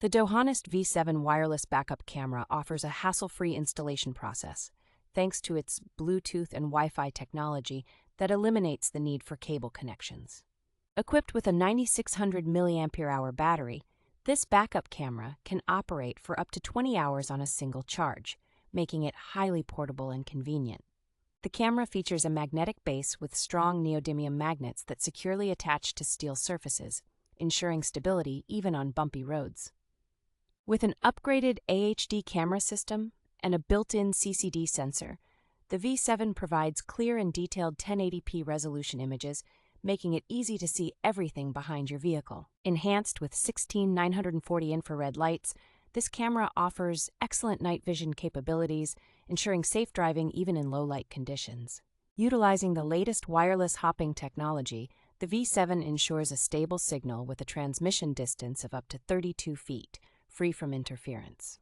The DoHonest V7 wireless backup camera offers a hassle-free installation process, thanks to its Bluetooth and Wi-Fi technology that eliminates the need for cable connections. Equipped with a 9600 milliampere-hour battery, this backup camera can operate for up to 20 hours on a single charge, making it highly portable and convenient. The camera features a magnetic base with strong neodymium magnets that securely attach to steel surfaces, ensuring stability even on bumpy roads. With an upgraded AHD camera system and a built-in CCD sensor, the V7 provides clear and detailed 1080p resolution images, making it easy to see everything behind your vehicle. Enhanced with 16 940 infrared lights, this camera offers excellent night vision capabilities, ensuring safe driving even in low-light conditions. Utilizing the latest wireless hopping technology, the V7 ensures a stable signal with a transmission distance of up to 32 feet, free from interference.